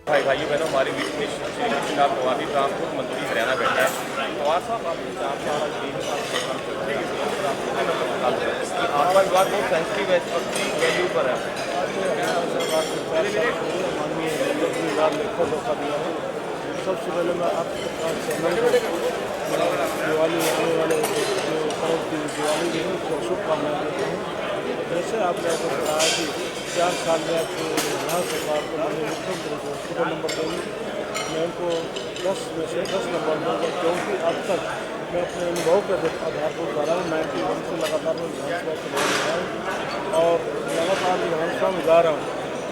भाइयों बहनों, हमारे बीच में श्री कृष्णनाथ पवार जी ट्रांसपोर्ट मंत्री हरियाणा बैठे हैं। पवार साहब, आपने 4 साल आपका विवाद बहुत सेंसिटिव है, इस वक्त की वैल्यू पर है। माननीय केजरीवाल ने खुद धोखा दिया है। सबसे पहले मैं आप दिवाली आने वाले जो पर्व की दिवाली है उसको शुभकामनाएं देता हूँ। जैसे आपने आपको बताया कि 4 साल में आपको यहाँ सरकार को माननीय मुख्यमंत्री को पूरा नंबर देंगे, मैं उनको 10 में से 10 नंबर दूँगा, क्योंकि अब तक मैं अपने अनुभव के आधार पर बता रहा हूँ। 91 से लगातार मैं विधानसभा चुनाव में रहा हूँ और लगातार विधानसभा में जा रहा हूँ।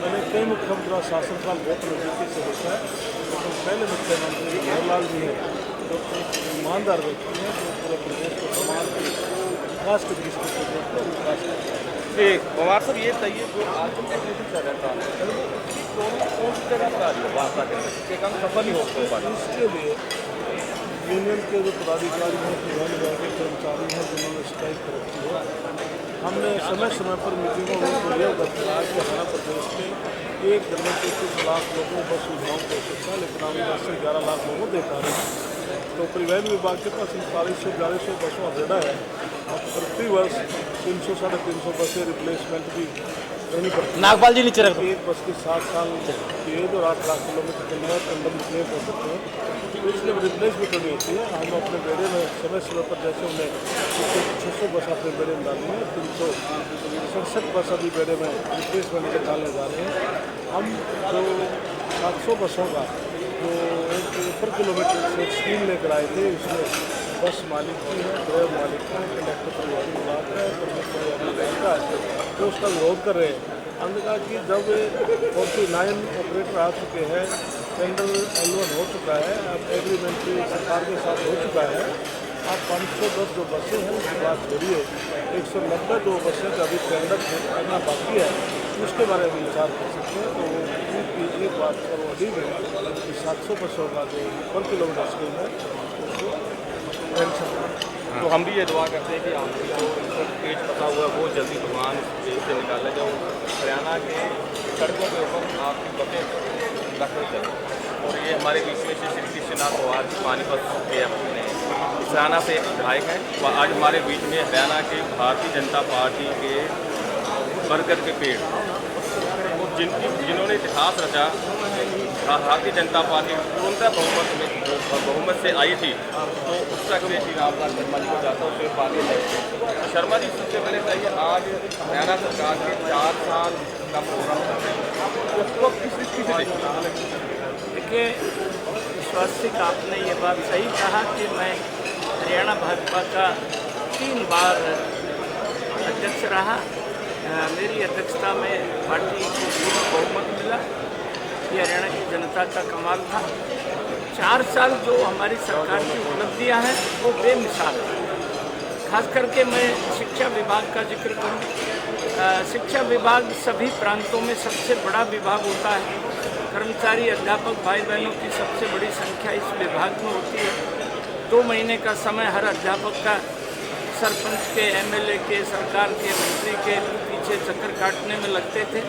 मैंने कई मुख्यमंत्री और शासनकाल बहुत नज़दीकी से देखा है, लेकिन पहले मुख्यमंत्री जवाहरलाल जी हैं जो एक ईमानदार व्यक्ति हैं, जो पूरे प्रदेश को समाज के विकास के दृष्टि से देखते हैं, विकास करते हैं। पवार साहब, ये बताइए जो आज एग्जीक्यूटिव चल रहा था कौन सी जगह पर आ रही है वार्ता के अंदर काम सफल ही हो पाए? इसके लिए यूनियन के जो पदाधिकारी हैं, परिवहन विभाग के कर्मचारी हैं, जिन्होंने शिकायत कर रखी है, हमने समय समय पर मीटिंगों में उनको यह बताया कि हमारा प्रदेश में एक दिन में 33 लाख लोगों को बस सुविधाओं को आवश्यकता है, लेकिन हम 10 से 11 लाख लोगों को दे पा रहे हैं। तो परिवहन विभाग के पास 3900-4200 बसों अवेलेबल है और प्रति वर्ष 300 साढ़े 300 बसें रिप्लेसमेंट भी देनी पड़ती है। नागपाल जी नीचे रख दो। एक बस की 7 साल की एज और 8 लाख किलोमीटर के लिए टंडन रिप्लेस हो सकते हैं, तो इसलिए रिप्लेस भी करनी होती है। हम अपने बेड़े में समय समय पर जैसे उन्हें 600 बस अपने बेड़े में डाली है, 367 बस अभी बेड़े में रिप्लेसमेंट के डालने जा रहे हैं। हम जो 700 बसों का जो एक पर किलोमीटर से एक स्कीम लेकर आए थे, उसमें बस मालिक की है, ड्राइवर मालिक का है, कंडक्टर परिवहन विभाग का है, प्रमुख परिवहन का है, तो उसका विरोध कर रहे हैं। हमने कहा कि जब 49 ऑपरेटर आ चुके हैं, टेंडर L1 हो चुका है, अब एग्रीमेंट भी सरकार के साथ हो चुका है, आप 510 जो बसें हैं उसकी बात छोड़िए, 190 जो बसें का अभी टेंडर करना बाकी है उसके बारे में विचार कर सकते हैं। तो उनकी एक बात पर वो अड़ी है कि 700 बसों का जो पर किलोमीटर स्कीम है उसको कैंसिल करें। तो हम भी ये दुआ करते हैं कि आपको जो इनको पेज पता हुआ है वो जल्दी भगवान जेल से निकाला जाए। हरियाणा के सड़कों के ऊपर आपकी बसें रखनी चाहिए। और ये हमारे बीच में श्री कृष्णनाथ पवार जी पानीपत के अपने हरियाणा से विधायक हैं। वह आज हमारे बीच में हरियाणा के भारतीय जनता पार्टी के बरगद के पेड़ जिन्होंने इतिहास रचा, भारतीय जनता पार्टी तुरंत बहुमत से आई थी, तो उस तक से श्री रामलाल शर्मा जी को जाता उससे पार्टी नहीं। शर्मा जी, सबसे पहले बताइए, आज हरियाणा सरकार के 4 साल का प्रोग्राम कर रहे हैं, उसको किस दृष्टि से देखिए? देखिए, स्वास्थ्य आपने ये बात सही कहा कि मैं हरियाणा भाजपा का 3 बार अध्यक्ष रहा। मेरी अध्यक्षता में पार्टी को पूर्ण बहुमत मिला। ये हरियाणा की जनता का कमाल था। 4 साल जो हमारी सरकार की उपलब्धियां हैं वो बेमिसाल हैं। खास करके मैं शिक्षा विभाग का जिक्र करूं। शिक्षा विभाग सभी प्रांतों में सबसे बड़ा विभाग होता है। कर्मचारी अध्यापक भाई बहनों की सबसे बड़ी संख्या इस विभाग में होती है। 2 महीने का समय हर अध्यापक का सरपंच के, MLA के, सरकार के, मंत्री के पीछे चक्कर काटने में लगते थे।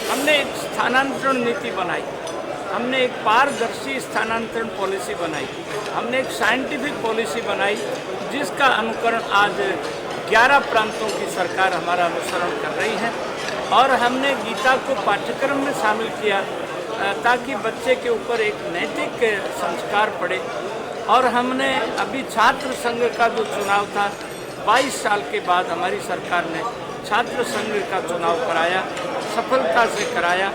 हमने एक स्थानांतरण नीति बनाई, हमने एक पारदर्शी स्थानांतरण पॉलिसी बनाई, हमने एक साइंटिफिक पॉलिसी बनाई जिसका अनुकरण आज 11 प्रांतों की सरकार हमारा अनुसरण कर रही है। और हमने गीता को पाठ्यक्रम में शामिल किया ताकि बच्चे के ऊपर एक नैतिक संस्कार पड़े। और हमने अभी छात्र संघ का जो चुनाव था, 22 साल के बाद हमारी सरकार ने छात्र संघ का चुनाव कराया, सफलता से कराया,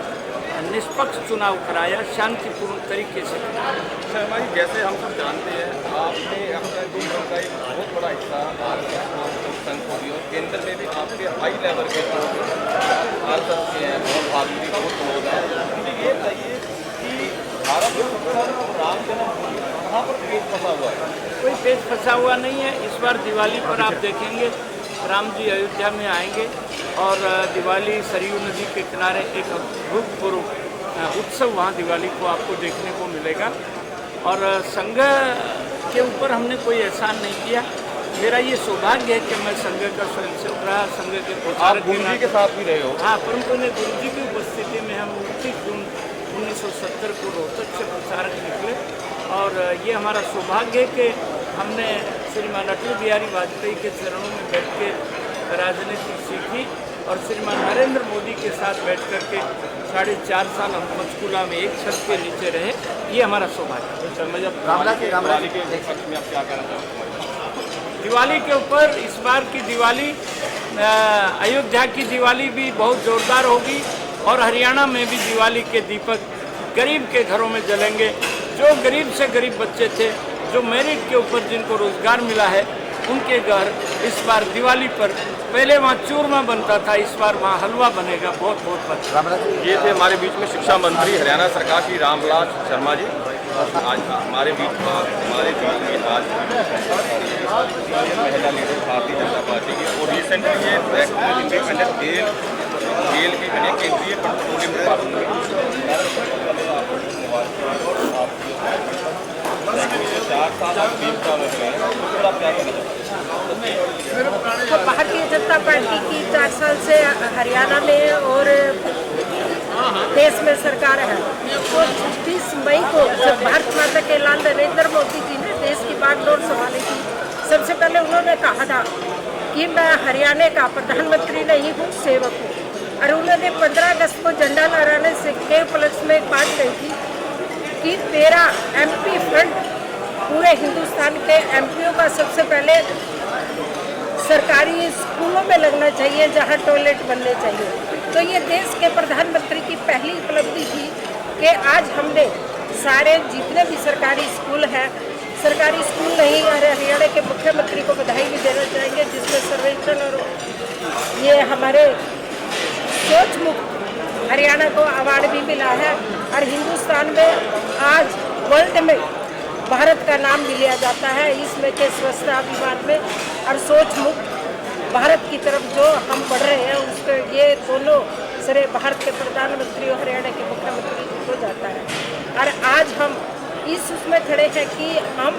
निष्पक्ष चुनाव कराया, शांतिपूर्ण तरीके से कराया। शर्मा जी, जैसे हम सब जानते हैं, आपने अपने दूसरों का एक बहुत बड़ा हिस्सा संघ को दिया और केंद्र में भी आपके हाई लेवल के आर्थिक के हैं और भाजपा बहुत विरोध है। ये बताइए कि भारत में राम जन्मभूमि कहाँ पर पेज फंसा हुआ है? कोई पेज फंसा हुआ नहीं है। इस बार दिवाली पर आप देखेंगे राम जी अयोध्या में आएंगे और दिवाली सरयू नदी के किनारे एक अभूतपूर्व उत्सव वहाँ दिवाली को आपको देखने को मिलेगा। और संघ के ऊपर हमने कोई एहसान नहीं किया। मेरा ये सौभाग्य है कि मैं संघ का स्वयंसेवक रहा, संघ के प्रचारक के साथ भी रहे हो। हाँ, परंतु गुरु जी की उपस्थिति में हम 29 जून 1970 को रोहतक से प्रचारक निकले और ये हमारा सौभाग्य है कि हमने श्रीमान अटल बिहारी वाजपेयी के चरणों में बैठ के राजनीति सीखी और श्रीमान नरेंद्र मोदी के साथ बैठ कर के 4.5 साल हम पंचकूला में एक छत के नीचे रहे। ये हमारा सौभाग्य है। शर्मा जी, दिवाली के पक्ष में आप क्या कहना चाहते हैं? दिवाली के ऊपर इस बार की दिवाली अयोध्या की दिवाली भी बहुत ज़ोरदार होगी और हरियाणा में भी दिवाली के दीपक गरीब के घरों में जलेंगे। जो गरीब से गरीब बच्चे थे, जो मेरिट के ऊपर जिनको रोज़गार मिला है, उनके घर इस बार दिवाली पर, पहले वहाँ चूरमा बनता था, इस बार वहाँ हलवा बनेगा। बहुत बहुत बच्चा। ये थे हमारे बीच में शिक्षा मंत्री हरियाणा सरकार श्री रामविलास शर्मा जी। आज हमारे बीच में आज महिला लीडर भारतीय जनता पार्टी की और रिसेंटली ये इंडिपेंडेंट जेल के बने केंद्रीय पेट्रोलियम डिपार्टमेंट 4 साल और 3 साल हो गए, तो आप क्या कहना चाहते हैं? तो भारतीय जनता पार्टी की 4 साल से हरियाणा में और देश में सरकार है। तो 30 मई को जब भारत माता के लाल नरेंद्र मोदी जी ने देश की बागडोर संभाली थी, सबसे पहले उन्होंने कहा था कि मैं हरियाणा का प्रधानमंत्री नहीं हूँ, सेवक हूँ। और उन्होंने 15 अगस्त को झंडा लहराने से के उपलक्ष्य में एक बात कही थी कि 13 MP फ्रंट पूरे हिंदुस्तान के MPओं का सबसे पहले सरकारी स्कूलों में लगना चाहिए जहां टॉयलेट बनने चाहिए। तो ये देश के प्रधानमंत्री की पहली उपलब्धि थी कि आज हमने सारे जितने भी सरकारी स्कूल हैं, सरकारी स्कूल नहीं, हरियाणा के मुख्यमंत्री को बधाई भी देना चाहेंगे जिसमें सर्वेक्षण और ये हमारे सोच मुक्त हरियाणा को अवार्ड भी मिला है। और हिंदुस्तान में आज वर्ल्ड में भारत का भी लिया जाता है इसमें के स्वच्छता अभियान में। और सोच मुक्त भारत की तरफ जो हम बढ़ रहे हैं उसके ये दोनों श्रेय भारत के प्रधानमंत्री और हरियाणा के मुख्यमंत्री को जाता है। और आज हम इस उसमें खड़े हैं कि हम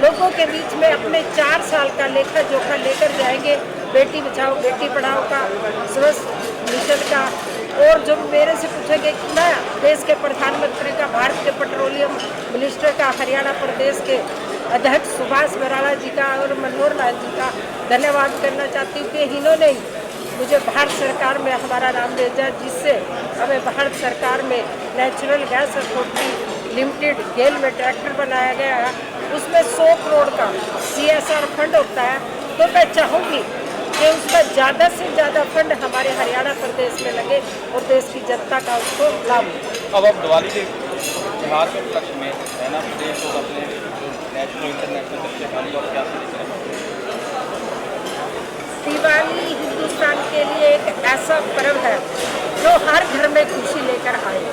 लोगों के बीच में अपने 4 साल का लेखा जोखा लेकर जाएंगे, बेटी बचाओ बेटी पढ़ाओ का, स्वच्छ मिशन का। और जो मेरे से पूछेंगे कि मैं देश के प्रधानमंत्री का, भारत के पेट्रोलियम मिनिस्टर का, हरियाणा प्रदेश के अध्यक्ष सुभाष बराला जी का और मनोहर लाल जी का धन्यवाद करना चाहती हूँ कि इन्होंने मुझे भारत सरकार में हमारा नाम भेजा, जिससे हमें भारत सरकार में natural gas authority limited GAIL में ट्रैक्टर बनाया गया है। उसमें 100 करोड़ का CSR फंड होता है। तो मैं चाहूँगी कि उसका ज़्यादा से ज़्यादा फंड हमारे हरियाणा प्रदेश में लगे और देश की जनता का उसको लाभ मिले। अब आप दिवाली के त्योहार के उपलक्ष्य में हरियाणा प्रदेश को अपने नेशनल इंटरनेशनल बच्चे खाली और क्या दिवाली हिंदुस्तान के लिए एक ऐसा पर्व है जो हर घर में खुशी लेकर आए।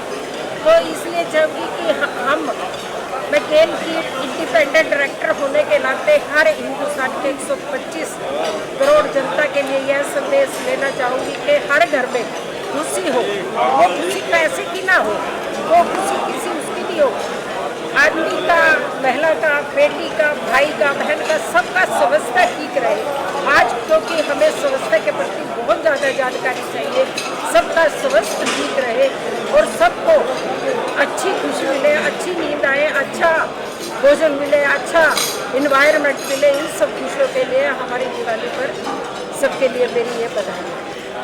तो इसलिए चाहूँगी कि मैं गेल की इंडिपेंडेंट डायरेक्टर होने के नाते हर हिंदुस्तान के 125 करोड़ जनता के लिए यह संदेश लेना चाहूँगी कि हर घर में खुशी हो। वो खुशी पैसे की ना हो, वो खुशी किसी उसकी भी हो, आदमी का, महिला का, बेटी का, भाई का, बहन का, सबका स्वास्थ्य ठीक रहे। आज क्योंकि हमें स्वास्थ्य के प्रति बहुत ज़्यादा जानकारी चाहिए, सबका स्वास्थ्य ठीक रहे और सबको अच्छी खुशी मिले, अच्छी नींद आए, अच्छा भोजन मिले, अच्छा इन्वायरमेंट मिले। इन सब खुशियों के लिए हमारी दिवाली पर सबके लिए मेरी ये बधाई है।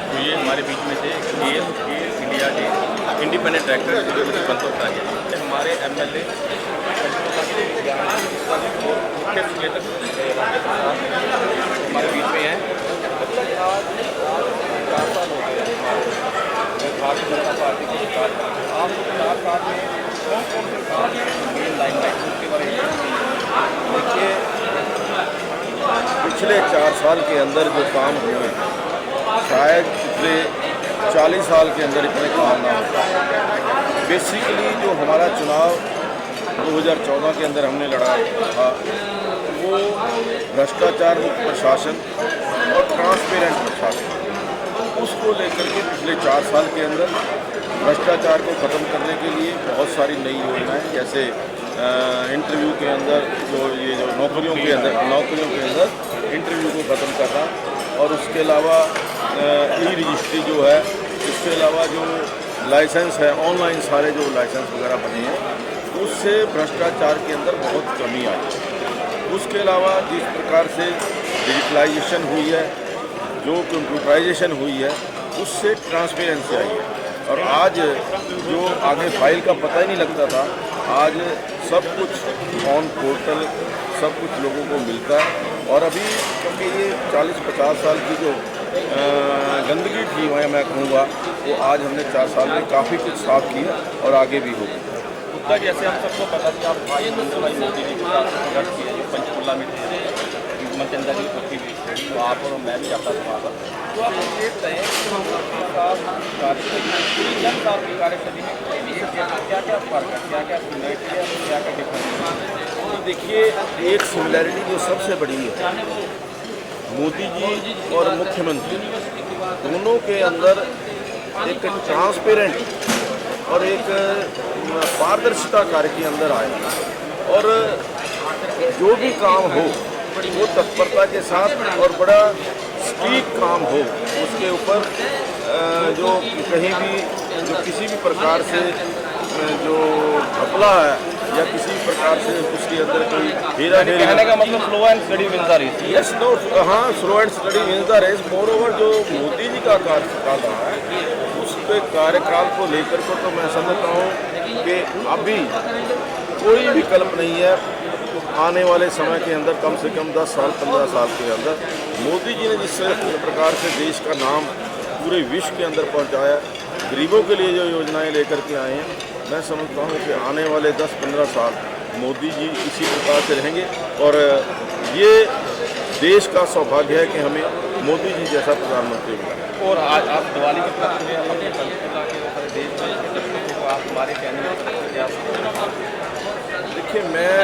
तो ये हमारे बीच में थे गेल इंडिया के इंडिपेंडेंट डायरेक्टर संतोष राजे, हमारे MLA मुख्य सचेतक हमारे बीच में हैं। मतलब आज 4 साल हो गए भारतीय जनता पार्टी की सरकार। आप 4 साल में कौन से काम मेन लाइन लाइन उसके बारे में देखिए, पिछले 4 साल के अंदर जो काम हुए शायद पिछले 40 साल के अंदर इतने काम ना हो। बेसिकली जो हमारा चुनाव 2014 के अंदर हमने लड़ा था वो भ्रष्टाचार मुक्त प्रशासन और ट्रांसपेरेंट प्रशासन, उसको लेकर के पिछले 4 साल के अंदर भ्रष्टाचार को ख़त्म करने के लिए बहुत सारी नई योजनाएं, जैसे इंटरव्यू के अंदर जो नौकरियों के अंदर इंटरव्यू को ख़त्म करना, और उसके अलावा ई रजिस्ट्री जो है, इसके अलावा जो लाइसेंस है, ऑनलाइन सारे जो लाइसेंस वगैरह बने हैं, उससे भ्रष्टाचार के अंदर बहुत कमी आई है। उसके अलावा जिस प्रकार से डिजिटलाइजेशन हुई है, जो कंप्यूटराइजेशन हुई है, उससे ट्रांसपेरेंसी आई है। और आज जो आगे फाइल का पता ही नहीं लगता था, आज सब कुछ ऑन पोर्टल सब कुछ लोगों को मिलता है। और अभी क्योंकि ये 40-50 साल की जो गंदगी थी, मैं कहूँगा, वो आज हमने 4 साल में काफ़ी कुछ साफ किया और आगे भी होगा। गुप्ता, जैसे हम सबको पता था, आप भाई मोदी जी के साथ संघर्ष किए जो पंचकुला में थे, मचंदा की पत्ती भी थी, तो आप और मैं भी जाता था वहाँ पर। तो आप देखते हैं कि हम आपके साथ आपकी कार्यशैली में क्या क्या फर्क है, क्या क्या सिमिलरिटी है, क्या क्या डिफरेंस है? तो देखिए, एक सिमिलैरिटी जो सबसे बड़ी है, मोदी जी और मुख्यमंत्री दोनों के अंदर एक ट्रांसपेरेंट और एक पारदर्शिता कार्य के अंदर आए, और जो भी काम हो वो तत्परता के साथ और बड़ा सटीक काम हो, उसके ऊपर जो कहीं भी जो किसी भी प्रकार से जो घपला है या किसी भी प्रकार से उसके अंदर कोई हेरा-फेरी, कहने का मतलब slow and steady wins the race. Yes, no, हाँ, slow and steady wins the race. Moreover जो मोदी जी का कार्यकाल रहा है, उसके कार्यकाल को लेकर को तो मैं समझता हूँ कि अभी कोई विकल्प नहीं है। आने वाले समय के अंदर कम से कम 10 साल 15 साल के अंदर मोदी जी ने जिस प्रकार से देश का नाम पूरे विश्व के अंदर पहुंचाया, गरीबों के लिए जो योजनाएं लेकर के आए हैं, मैं समझता हूं कि आने वाले 10-15 साल मोदी जी इसी प्रकार से रहेंगे। और ये देश का सौभाग्य है कि हमें मोदी जी जैसा प्रधानमंत्री मिला। और आज आप दिवाली के उपलक्ष्य में अपने पंचकुला के पूरे देश में तो आप हमारे कहने में क्या? देखिए, मैं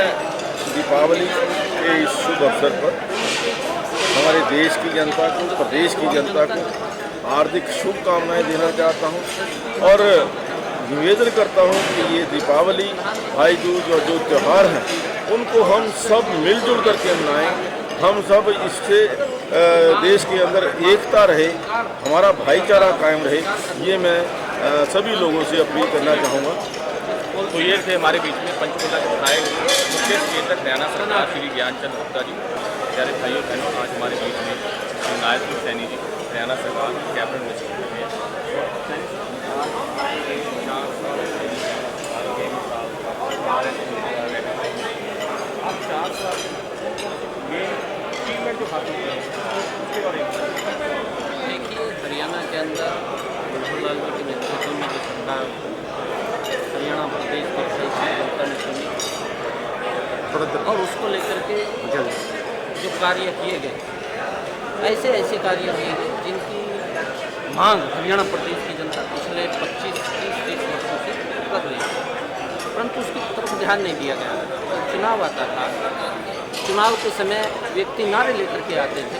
दीपावली के इस शुभ अवसर पर हमारे देश की जनता को, प्रदेश की जनता को हार्दिक शुभकामनाएं देना चाहता हूं और निवेदन करता हूं कि ये दीपावली, भाई दूज और जो त्यौहार हैं, उनको हम सब मिलजुल करके मनाएं। हम सब इससे देश के अंदर एकता रहे, हमारा भाईचारा कायम रहे, ये मैं सभी लोगों से अपील करना चाहूँगा। तो ये थे हमारे बीच में पंचकुला के विधायक मुख्य सचेतक हरियाणा सरकार श्री ज्ञानचंद गुप्ता जी। प्यारे भाइयों बहनों, आज हमारे बीच में श्री नायब सैनी जी हरियाणा सरकार कैबिनेट मिनिस्टर हैं। आप 4 साल ये अचीवमेंट जो हासिल किए उसके बारे में देखिए, हरियाणा के अंदर मनोहर लाल जी के नेतृत्व में जो सरकार हरियाणा प्रदेश के जनता ने चुनी, और उसको लेकर के जो कार्य किए गए, ऐसे कार्य किए गए जिनकी मांग हरियाणा प्रदेश की जनता पिछले 25-30 वर्षों से कर रही है, परंतु उसकी तरफ ध्यान नहीं दिया गया। तो चुनाव आता था, चुनाव के समय व्यक्ति नारे लेकर के आते थे,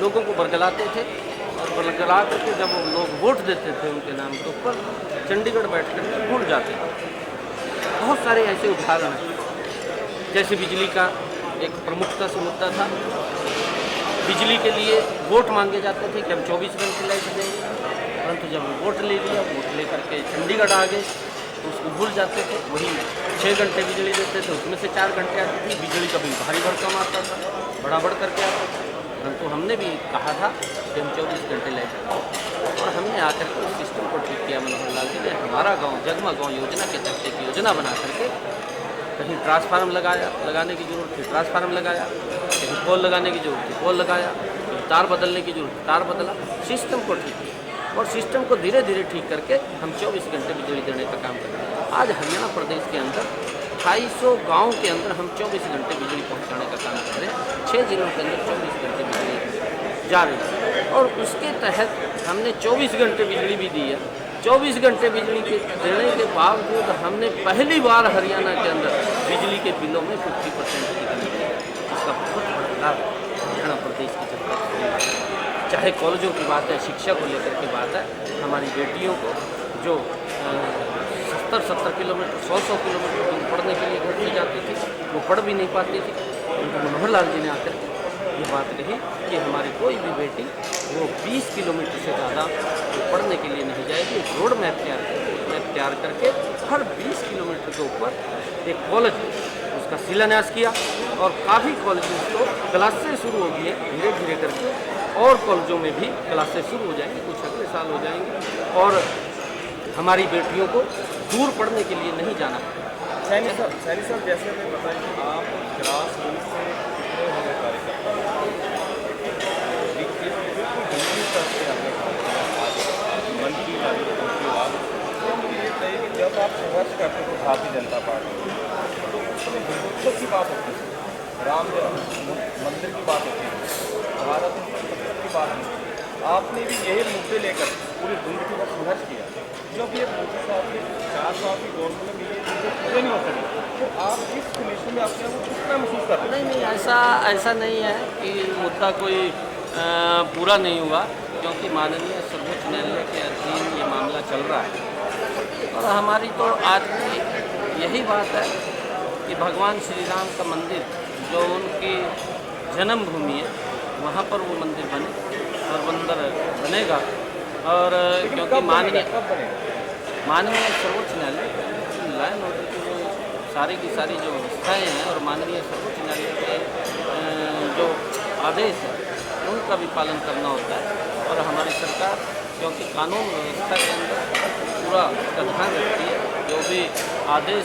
लोगों को बरगलाते थे, और बरगला करके जब लोग वोट देते थे उनके नाम के ऊपर, चंडीगढ़ बैठ कर भूल जाते थे। बहुत सारे ऐसे उदाहरण हैं, जैसे बिजली का एक प्रमुखता से मुद्दा था। बिजली के लिए वोट मांगे जाते थे कि हम 24 घंटे लाइट देंगे, परंतु जब वोट ले लिया, वोट लेकर के चंडीगढ़ आ गए तो उसको भूल जाते थे। वही 6 घंटे बिजली देते थे, उसमें से 4 घंटे आती थी। बिजली का बिल भारी भरकम आता था, बड़ा बढ़ करके आता था, परंतु हमने भी कहा था कि हम 24 घंटे लाइट देंगे, और हमने आकर के उस सिस्टम को ठीक किया। मनोहर लाल जी ने हमारा गाँव जगमग गाँव योजना के तहत एक योजना बना करके कहीं ट्रांसफार्मर लगाने की जरूरत थी, ट्रांसफार्मर लगाया, कहीं पोल लगाने की जरूरत थी, पोल लगाया, कहीं तार बदलने की जरूरत थी, तार बदला, सिस्टम को ठीक किया, और सिस्टम को धीरे धीरे ठीक करके हम 24 घंटे बिजली देने का काम कर रहे हैं। आज हरियाणा प्रदेश के अंदर 250 गाँव के अंदर हम 24 घंटे बिजली पहुँचाने का काम कर रहे हैं। 6 जिलों के अंदर 24 घंटे बिजली जा रही है, और उसके तहत हमने 24 घंटे बिजली भी दी है। 24 घंटे बिजली के देने के बावजूद हमने पहली बार हरियाणा के अंदर बिजली के बिलों में 50% की कमी की। इसका बहुत बड़ा लाभ हरियाणा प्रदेश की जनता को मिला है। चाहे कॉलेजों की बात है, शिक्षा को लेकर के बात है, हमारी बेटियों को जो 70-70 किलोमीटर 100-100 किलोमीटर दूर पढ़ने के लिए घर से जाती थी, वो पढ़ भी नहीं पाती थी। उनको मनोहर लाल जी ने आकर ये बात रही कि हमारी कोई भी बेटी वो 20 किलोमीटर से ज़्यादा पढ़ने के लिए नहीं जाएगी। एक रोड मैप तैयार करके हर 20 किलोमीटर के ऊपर एक कॉलेज उसका शिलान्यास किया और काफ़ी कॉलेजेस तो क्लासेस शुरू हो गई हैं धीरे धीरे करके, और कॉलेजों में भी क्लासेस शुरू हो जाएंगी, कुछ अगले साल हो जाएंगे, और हमारी बेटियों को दूर पढ़ने के लिए नहीं जाना है। सैनी साहब जैसे हमें बताएं कि आप ग्रास रूट से कितने होने कार्यकर्ता मंत्री ये कही कि जब आप संघर्ष करते थे भारतीय जनता पार्टी तो उसमें हिंदुत्व की बात होती थी, राम जन्म मंदिर की बात होती थी, भारत की बात होती थी। आपने भी यही मुद्दे लेकर पूरी जिंदगी का संघर्ष किया। जब ये मोदी साहब के 4 साल की गवर्नमेंट में ये चीज़ें पूरे नहीं हो सकी तो आप इस कमीशन में अपने आप को किस तरह महसूस करते हैं? नहीं, ऐसा नहीं है कि मुद्दा कोई पूरा नहीं हुआ, क्योंकि माननीय सर्वोच्च न्यायालय के अधीन ये मामला चल रहा है। और हमारी तो आज की यही बात है कि भगवान श्री राम का मंदिर जो उनकी जन्मभूमि है वहाँ पर वो मंदिर बने और मंदिर बनेगा। और क्योंकि माननीय सर्वोच्च न्यायालय लाइन ऑर्डर की जो सारी की सारी जो व्यवस्थाएँ हैं और माननीय सर्वोच्च न्यायालय के जो आदेश है उनका भी पालन करना होता है। और हमारी सरकार क्योंकि कानून व्यवस्था के अंदर पूरा उसका ध्यान रखती है, जो भी आदेश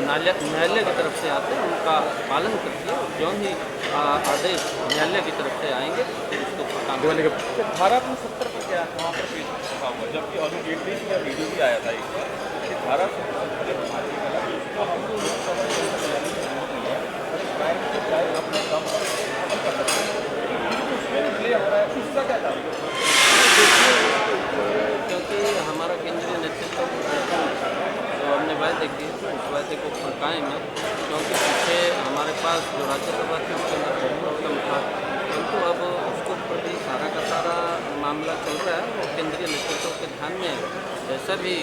न्यायालय की तरफ से आते हैं उनका पालन करती है। जो ही आदेश न्यायालय की तरफ से आएंगे फिर उसको काम करेंगे। धारा 70 पर क्या वहाँ पर पेश हुआ, जबकि अरुण जेटली का वीडियो भी आया था एक बार कि धारा 70 अपने काम कर सकते हैं, इसका क्या था? क्योंकि हमारा केंद्रीय नेतृत्व जो हमने वायदे किए उस वायदे को कायम है, क्योंकि पीछे हमारे पास जो राज्यसभा थी उसके अंदर बहुमत कम था, परंतु अब उसके ऊपर भी सारा का सारा मामला चल रहा है और केंद्रीय नेतृत्व के ध्यान में जैसा भी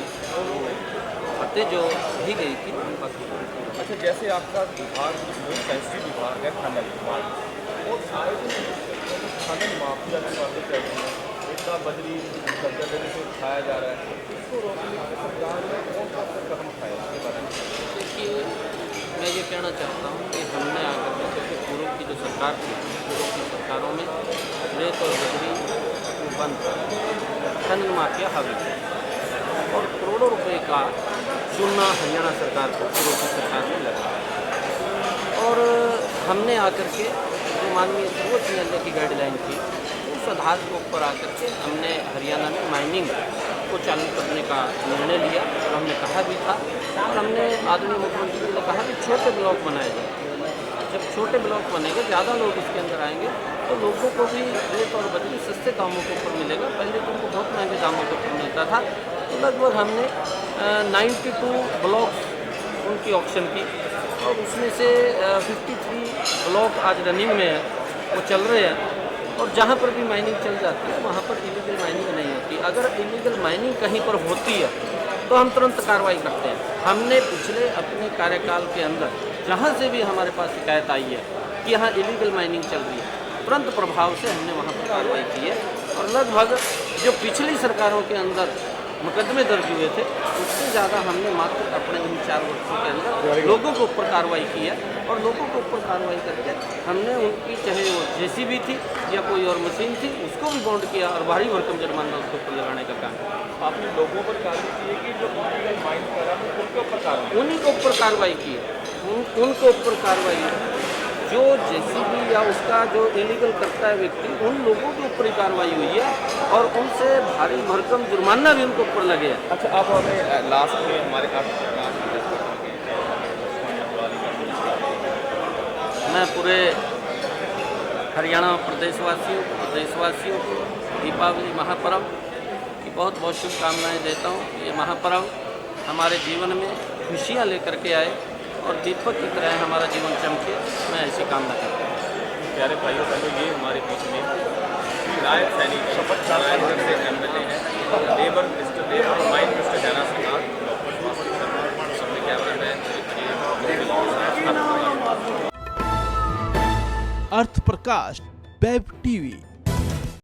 बातें जो दी गई थी उन बातों को। अच्छा, जैसे आपका विभाग बहुत सेंसिटिव विभाग है खनन विभाग, और सारे खनन माफिया की बातें चल रही हैं, इतना बजरी कब्जा लेने से उठाया जा रहा है, इसको रोकने के लिए सरकार ने कौन सा कदम उठाया इसके बारे में? देखिए, मैं ये कहना चाहता हूँ कि हमने आकर के क्योंकि पूर्व की जो सरकार थी, पूर्व की सरकारों में रेत और बजरी बंद खनन माफिया हावी थे और करोड़ों रुपए का चूना हरियाणा सरकार को पूर्व की सरकार में लगा। और हमने आकर के जो माननीय सर्वोच्च न्यायालय की गाइडलाइन थी उस आधार के ऊपर आकर के हमने हरियाणा में माइनिंग को चालू करने का निर्णय लिया और हमने कहा भी था, और हमने आदरणीय मुख्यमंत्री जी ने कहा कि छोटे ब्लॉक बनाए जाए। जब छोटे ब्लॉक बनेंगे, ज़्यादा लोग इसके अंदर आएंगे तो लोगों को भी रेत और बजरी सस्ते दामों के ऊपर मिलेगा। पहले तो उनको बहुत महंगे दामों के ऊपर मिलता था। तो लगभग हमने 92 ब्लॉक उनकी ऑक्शन की और उसमें से 53 ब्लॉक आज रनिंग में है, वो चल रहे हैं। और जहाँ पर भी माइनिंग चल जाती है वहाँ पर इलीगल माइनिंग नहीं होती। अगर इलीगल माइनिंग कहीं पर होती है तो हम तुरंत कार्रवाई करते हैं। हमने पिछले अपने कार्यकाल के अंदर जहाँ से भी हमारे पास शिकायत आई है कि यहाँ इलीगल माइनिंग चल रही है, तुरंत प्रभाव से हमने वहाँ पर कार्रवाई की है। और लगभग जो पिछली सरकारों के अंदर मुकदमे दर्ज हुए थे उससे ज़्यादा हमने मात्र अपने इन 4 वर्षों के अंदर लोगों के ऊपर कार्रवाई की है। और लोगों के ऊपर कार्रवाई करके हमने उनकी चाहे वो जेसीबी थी या कोई और मशीन थी उसको भी बॉन्ड किया और भारी भरकम जुर्माना उसके ऊपर लगाने का काम किया। आपने लोगों पर कार्रवाई की है कि जो इलीगल माइन कर रहा है उनके ऊपर कार्रवाई, उन्हीं के ऊपर कार्रवाई की है, उनके ऊपर कार्रवाई जो जेसीबी या उसका जो इलीगल करता है व्यक्ति, उन लोगों के ऊपर ही कार्रवाई हुई है और उनसे भारी भरकम जुर्माना भी उनके ऊपर लगे हैं। अच्छा, आप हमें लास्ट में हमारे मैं पूरे हरियाणा प्रदेशवासियों को देशवासियों को दीपावली महापर्व की बहुत बहुत शुभकामनाएं देता हूँ। ये महापर्व हमारे जीवन में खुशियाँ लेकर के आए और दीपक की तरह हमारा जीवन चमके, मैं ऐसी कामना करता हूँ। प्यारे भाइयों बहनों, ये हमारे बीच में विधायक सैनी शपथ से MLA हैं, लेबर माइन मिनिस्टर जैना सिन्हा, कैमरा मैन अर्थ प्रकाश वेब टीवी।